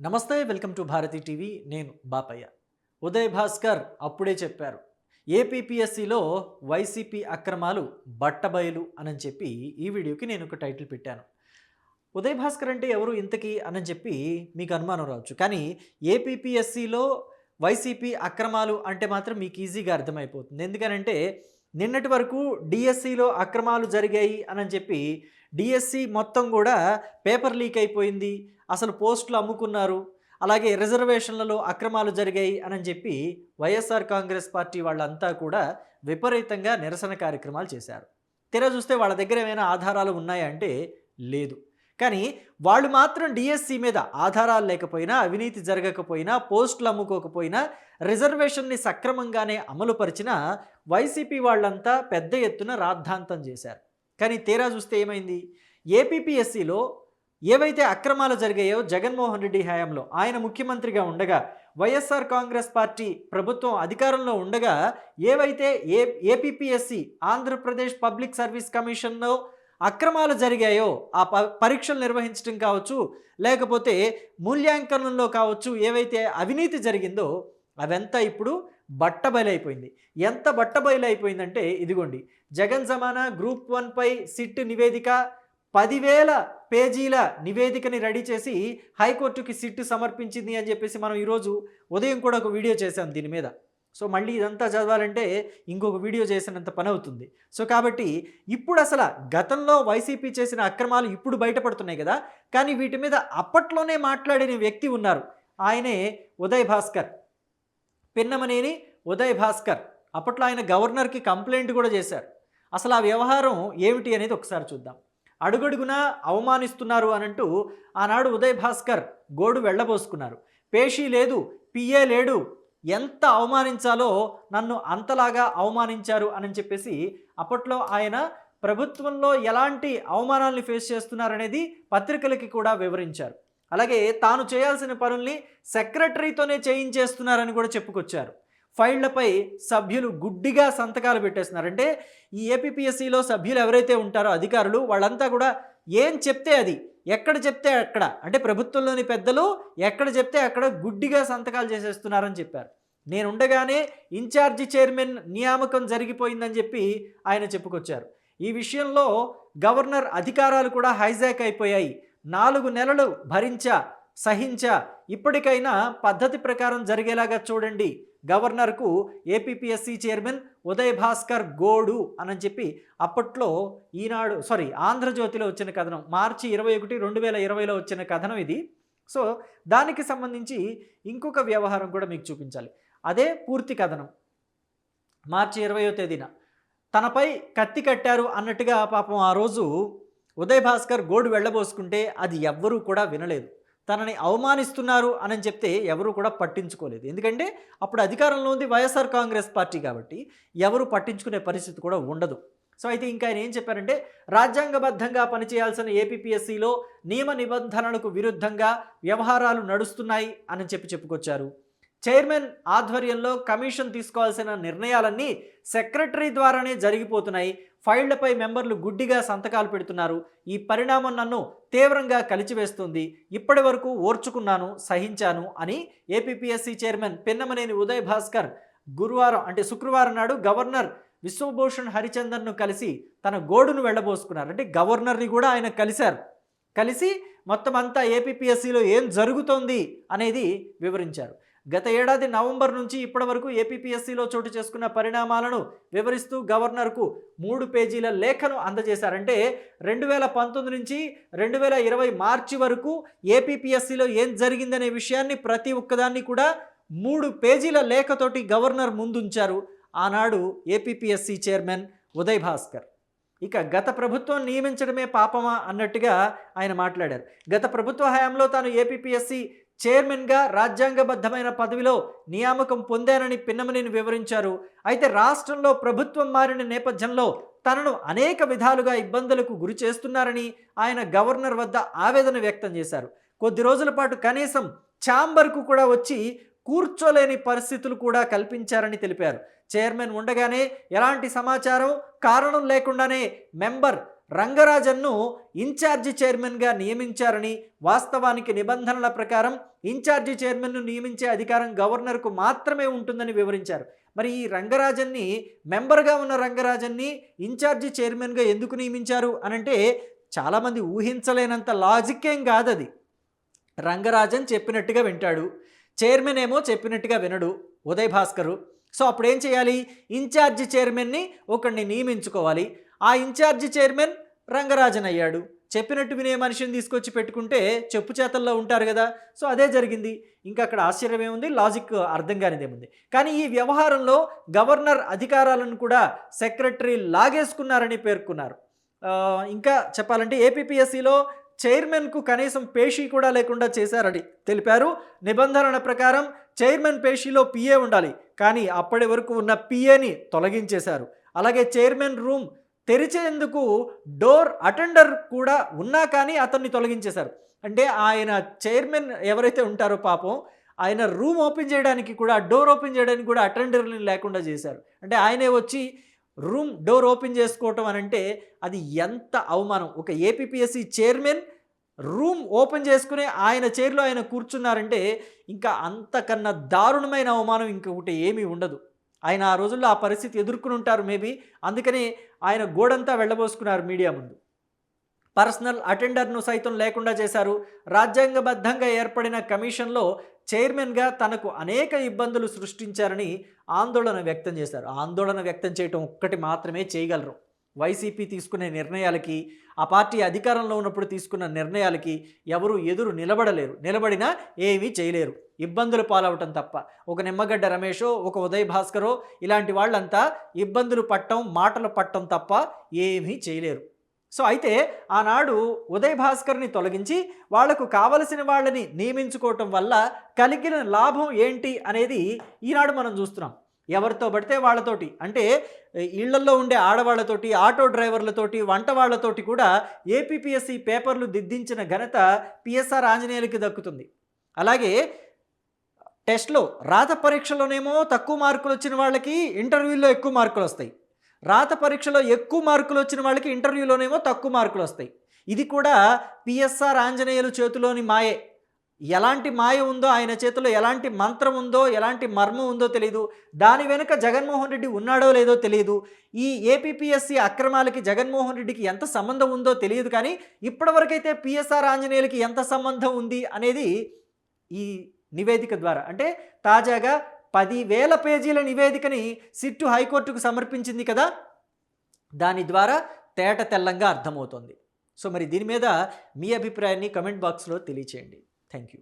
నమస్తే welcome to Bharati TV. నేను బాపయ్య. ఉదయ్ భాస్కర్ అప్పుడే చెప్పారు, ఏపీపీఎస్సీలో వైసీపీ అక్రమాలు బట్టబయలు అని చెప్పి ఈ వీడియోకి నేను ఒక టైటిల్ పెట్టాను. ఉదయ్ భాస్కర్ అంటే ఎవరు ఇంతకీ అని చెప్పి మీకు అనుమానం రావచ్చు. కానీ ఏపీపీఎస్సీలో వైసీపీ అక్రమాలు అంటే మాత్రం మీకు ఈజీగా అర్థమైపోతుంది. ఎందుకనంటే నిన్నటి వరకు డిఎస్సిలో అక్రమాలు జరిగాయి అని చెప్పి డిఎస్సి మొత్తం కూడా పేపర్ లీక్ అయిపోయింది, అసలు పోస్టులు అమ్ముకున్నారు, అలాగే రిజర్వేషన్లలో అక్రమాలు జరిగాయి అని చెప్పి వైఎస్ఆర్ కాంగ్రెస్ పార్టీ వాళ్ళంతా కూడా విపరీతంగా నిరసన కార్యక్రమాలు చేశారు. తీరా చూస్తే వాళ్ళ దగ్గర ఏమైనా ఆధారాలు ఉన్నాయా అంటే లేదు. కానీ వాళ్ళు మాత్రం డిఎస్సి మీద ఆధారాలు లేకపోయినా, అవినీతి జరగకపోయినా, పోస్టులు అమ్ముకోకపోయినా, రిజర్వేషన్ని సక్రమంగానే అమలుపరిచిన వైసీపీ వాళ్ళంతా పెద్ద ఎత్తున రాద్ధాంతం చేశారు. కానీ తీరా చూస్తే ఏమైంది? ఏపీపీఎస్సీలో ఏవైతే అక్రమాలు జరిగాయో జగన్మోహన్ రెడ్డి హయాంలో, ఆయన ముఖ్యమంత్రిగా ఉండగా, వైఎస్ఆర్ కాంగ్రెస్ పార్టీ ప్రభుత్వం అధికారంలో ఉండగా ఏవైతే ఏపీపీఎస్సీ ఆంధ్రప్రదేశ్ పబ్లిక్ సర్వీస్ కమిషన్లో అక్రమాలు జరిగాయో, ఆ పరీక్షలు నిర్వహించడం కావచ్చు, లేకపోతే మూల్యాంకనంలో కావచ్చు, ఏవైతే అవినీతి జరిగిందో అవంతా ఇప్పుడు బట్టబయలైపోయింది. ఎంత బట్టబయలైపోయిందంటే ఇదిగోండి, జగన్ జమానా గ్రూప్ 1పై సిట్ నివేదిక 10,000 పేజీల నివేదికని రెడీ చేసి హైకోర్టుకి సిట్ సమర్పించింది అని చెప్పేసి మనం ఈరోజు ఉదయం కూడా ఒక వీడియో చేశాం దీని మీద. సో మళ్ళీ ఇదంతా చదవాలంటే ఇంకొక వీడియో చేసినంత పని అవుతుంది. సో కాబట్టి ఇప్పుడు అసలు గతంలో వైసీపీ చేసిన అక్రమాలు ఇప్పుడు బయటపడుతున్నాయి కదా, కానీ వీటి మీద అప్పట్లోనే మాట్లాడిన వ్యక్తి ఉన్నారు. ఆయనే ఉదయ్ భాస్కర్, పిన్నమనేని ఉదయ్ భాస్కర్. అప్పట్లో ఆయన గవర్నర్కి కంప్లైంట్ కూడా చేశారు. అసలు ఆ వ్యవహారం ఏమిటి అనేది ఒకసారి చూద్దాం. అడుగడుగునా అవమానిస్తున్నారు అనంటూ ఆనాడు ఉదయ్ భాస్కర్ గోడు వెళ్ళబోసుకున్నారు. పేషీ లేదు, పిఏ లేడు, ఎంత అవమానించాలో నన్ను అంతలాగా అవమానించారు అని చెప్పేసి అప్పట్లో ఆయన ప్రభుత్వంలో ఎలాంటి అవమానాలను ఫేస్ చేస్తున్నారనేది పత్రికలకి కూడా వివరించారు. అలాగే తాను చేయాల్సిన పనుల్ని సెక్రటరీతోనే చేయించేస్తున్నారని కూడా చెప్పుకొచ్చారు. ఫైళ్లపై సభ్యులు గుడ్డిగా సంతకాలు పెట్టేస్తున్నారు. అంటే ఈ ఏపీపీఎస్సీలో సభ్యులు ఎవరైతే ఉంటారో అధికారులు, వాళ్ళంతా కూడా ఏం చెప్తే అది, ఎక్కడ చెప్తే అక్కడ, అంటే ప్రభుత్వంలోని పెద్దలు ఎక్కడ చెప్తే అక్కడ గుడ్డిగా సంతకాలు చేసేస్తున్నారని చెప్పారు. నేనుండగానే ఇన్ఛార్జి చైర్మన్ నియామకం జరిగిపోయిందని చెప్పి ఆయన చెప్పుకొచ్చారు. ఈ విషయంలో గవర్నర్ అధికారాలు కూడా హైజాక్ అయిపోయాయి. 4 నెలలు భరించా, సహించా, ఇప్పటికైనా పద్ధతి ప్రకారం జరిగేలాగా చూడండి, గవర్నర్కు ఏపీపీఎస్సీ చైర్మన్ ఉదయ్ భాస్కర్ గోడు అని చెప్పి అప్పట్లో ఆంధ్రజ్యోతిలో వచ్చిన కథనం, మార్చి 21, 2020లో వచ్చిన కథనం ఇది. సో దానికి సంబంధించి ఇంకొక వ్యవహారం కూడా మీకు చూపించాలి. అదే పూర్తి కథనం. మార్చి 20వ తేదీన తనపై కత్తి కట్టారు అన్నట్టుగా పాపం ఆ రోజు ఉదయ్ భాస్కర్ గోడు వెళ్ళబోసుకుంటే అది ఎవ్వరూ కూడా వినలేదు. తనని అవమానిస్తున్నారు అని చెప్తే ఎవరు కూడా పట్టించుకోలేదు. ఎందుకంటే అప్పుడు అధికారంలో ఉంది వైఎస్ఆర్ కాంగ్రెస్ పార్టీ కాబట్టి ఎవరు పట్టించుకునే పరిస్థితి కూడా ఉండదు. సో అయితే ఇంకా ఆయన ఏం చెప్పారంటే, రాజ్యాంగబద్ధంగా పనిచేయాల్సిన ఏపీపీఎస్సీలో నియమ నిబంధనలకు విరుద్ధంగా వ్యవహారాలు నడుస్తున్నాయి అని చెప్పుకొచ్చారు. చైర్మన్ ఆధ్వర్యంలో కమిషన్ తీసుకోవాల్సిన నిర్ణయాలన్నీ సెక్రటరీ ద్వారానే జరిగిపోతున్నాయి. ఫైళ్లపై మెంబర్లు గుడ్డిగా సంతకాలు పెడుతున్నారు. ఈ పరిణామం నన్ను తీవ్రంగా కలిచివేస్తుంది. ఇప్పటి వరకు ఓర్చుకున్నాను, సహించాను అని ఏపీపీఎస్సీ చైర్మన్ పిన్నమనేని ఉదయ్ భాస్కర్ శుక్రవారం నాడు గవర్నర్ విశ్వభూషణ్ హరిచందన్ను కలిసి తన గోడును వెళ్ళబోసుకున్నారు. అంటే గవర్నర్ని కూడా ఆయన కలిసి మొత్తం అంతా ఏపీపీఎస్సీలో ఏం జరుగుతోంది అనేది వివరించారు. గత ఏడాది నవంబర్ నుంచి ఇప్పటి వరకు ఏపీపీఎస్సీలో చోటు చేసుకున్న పరిణామాలను వివరిస్తూ గవర్నర్కు 3 పేజీల లేఖను అందజేశారంటే 2019 నుంచి 2020 మార్చి వరకు ఏపీపీఎస్సీలో ఏం జరిగిందనే విషయాన్ని ప్రతి ఒక్కదాన్ని కూడా 3 పేజీల లేఖతోటి గవర్నర్ ముందుంచారు ఆనాడు ఏపీపీఎస్సీ చైర్మన్ ఉదయ్ భాస్కర్. ఇక గత ప్రభుత్వం నియమించడమే పాపమా అన్నట్టుగా ఆయన మాట్లాడారు. గత ప్రభుత్వ హయాంలో తాను ఏపీపీఎస్సీ చైర్మన్గా రాజ్యాంగబద్ధమైన పదవిలో నియామకం పొందానని పిన్నమనేని వివరించారు. అయితే రాష్ట్రంలో ప్రభుత్వం మారిన నేపథ్యంలో తనను అనేక విధాలుగా ఇబ్బందులకు గురి చేస్తున్నారని ఆయన గవర్నర్ వద్ద ఆవేదన వ్యక్తం చేశారు. కొద్ది రోజుల పాటు కనీసం ఛాంబర్కు కూడా వచ్చి కూర్చోలేని పరిస్థితులు కూడా కల్పించారని తెలిపారు. చైర్మన్ ఉండగానే ఎలాంటి సమాచారం, కారణం లేకుండానే మెంబర్ రంగరాజన్ను ఇన్ఛార్జి చైర్మన్గా నియమించారని, వాస్తవానికి నిబంధనల ప్రకారం ఇన్ఛార్జి చైర్మన్ను నియమించే అధికారం గవర్నర్కు మాత్రమే ఉంటుందని వివరించారు. మరి ఈ రంగరాజన్ని, మెంబర్గా ఉన్న రంగరాజన్ని ఇన్ఛార్జి చైర్మన్గా ఎందుకు నియమించారు అనంటే చాలామంది ఊహించలేనంత లాజిక్ ఏం కాదది. రంగరాజన్ చెప్పినట్టుగా వింటాడు, చైర్మన్ ఏమో చెప్పినట్టుగా వినడు ఉదయ్ భాస్కరు. సో అప్పుడు ఏం చేయాలి? ఇన్ఛార్జి చైర్మన్ని ఒకరిని నియమించుకోవాలి. ఆ ఇన్ఛార్జి చైర్మన్ రంగరాజన్ అయ్యాడు. చెప్పినట్టు వినే మనిషిని తీసుకొచ్చి పెట్టుకుంటే చెప్పు చేతల్లో ఉంటారు కదా. సో అదే జరిగింది. ఇంకా అక్కడ ఆశ్చర్యం ఏముంది, లాజిక్ అర్థం కానిదేముంది. కానీ ఈ వ్యవహారంలో గవర్నర్ అధికారాలను కూడా సెక్రటరీ లాగేసుకున్నారని పేర్కొన్నారు. ఇంకా చెప్పాలంటే ఏపీపీఎస్సీలో చైర్మన్కు కనీసం పేషీ కూడా లేకుండా చేశారని తెలిపారు. నిబంధనల ప్రకారం చైర్మన్ పేషీలో పిఏ ఉండాలి, కానీ అప్పటి వరకు ఉన్న పిఏని తొలగించేశారు. అలాగే చైర్మన్ రూమ్ తెరిచేందుకు డోర్ అటెండర్ కూడా ఉన్నా కానీ అతన్ని తొలగించేశారు. అంటే ఆయన చైర్మన్ ఎవరైతే ఉంటారో పాపం, ఆయన రూమ్ ఓపెన్ చేయడానికి కూడా, డోర్ ఓపెన్ చేయడానికి కూడా అటెండర్ని లేకుండా చేశారు. అంటే ఆయనే వచ్చి రూమ్ డోర్ ఓపెన్ చేసుకోవటం అని అంటే అది ఎంత అవమానం. ఒక ఏపీపీఎస్సీ చైర్మన్ రూమ్ ఓపెన్ చేసుకుని ఆయన చైర్లో ఆయన కూర్చున్నారంటే ఇంకా అంతకన్నా దారుణమైన అవమానం ఇంకొకటి ఏమీ ఉండదు. ఆయన ఆ రోజుల్లో ఆ పరిస్థితి ఎదుర్కొని ఉంటారు మేబీ. అందుకని ఆయన గోడంతా వెళ్ళబోసుకున్నారు మీడియా ముందు. పర్సనల్ అటెండర్ను సైతం లేకుండా చేశారు. రాజ్యాంగబద్ధంగా ఏర్పడిన కమిషన్లో చైర్మన్గా తనకు అనేక ఇబ్బందులు సృష్టించారని ఆందోళన వ్యక్తం చేశారు. ఆందోళన వ్యక్తం చేయటం ఒక్కటి మాత్రమే చేయగలరు. వైసీపీ తీసుకునే నిర్ణయాలకి, ఆ పార్టీ అధికారంలో ఉన్నప్పుడు తీసుకున్న నిర్ణయాలకి ఎవరు ఎదురు నిలబడలేరు. నిలబడినా ఏమీ చేయలేరు, ఇబ్బందులు పాలవటం తప్ప. ఒక నిమ్మగడ్డ రమేషో, ఒక ఉదయ్ భాస్కరో ఇలాంటి వాళ్ళంతా ఇబ్బందులు పట్టడం, మాటలు పట్టడం తప్ప ఏమీ చేయలేరు. సో అయితే ఆనాడు ఉదయ్ భాస్కర్ని తొలగించి వాళ్లకు కావలసిన వాళ్ళని నియమించుకోవటం వల్ల కలిగిన లాభం ఏంటి అనేది ఈనాడు మనం చూస్తున్నాం. ఎవరితో పడితే వాళ్ళతోటి, అంటే ఇళ్లల్లో ఉండే ఆడవాళ్లతోటి, ఆటో డ్రైవర్లతోటి, వంట వాళ్ళతోటి కూడా ఏపీపీఎస్సీ పేపర్లు దిద్దించిన ఘనత పిఎస్ఆర్ ఆంజనేయులకి దక్కుతుంది. అలాగే టెస్ట్లో, రాత పరీక్షలోనేమో తక్కువ మార్కులు వచ్చిన వాళ్ళకి ఇంటర్వ్యూలో ఎక్కువ మార్కులు వస్తాయి. రాత పరీక్షలో ఎక్కువ మార్కులు వచ్చిన వాళ్ళకి ఇంటర్వ్యూలోనేమో తక్కువ మార్కులు వస్తాయి. ఇది కూడా పిఎస్ఆర్ ఆంజనేయులు చేతిలోని మాయే. ఎలాంటి మాయ ఉందో, ఆయన చేతిలో ఎలాంటి మంత్రం ఉందో, ఎలాంటి మర్మం ఉందో తెలియదు. దాని వెనుక జగన్మోహన్ రెడ్డి ఉన్నాడో లేదో తెలియదు. ఈ ఏపీపీఎస్సీ అక్రమాలకి జగన్మోహన్ రెడ్డికి ఎంత సంబంధం ఉందో తెలియదు. కానీ ఇప్పటివరకైతే పిఎస్ఆర్ ఆంజనేయులకి ఎంత సంబంధం ఉంది అనేది ఈ నివేదిక ద్వారా, అంటే తాజాగా 10,000 పేజీల నివేదికని సిట్టు హైకోర్టుకు సమర్పించింది కదా, దాని ద్వారా తేట తెల్లంగా అర్థమవుతుంది. సో మరి దీని మీద మీ అభిప్రాయాన్ని కమెంట్ బాక్స్లో తెలియచేయండి. Thank you.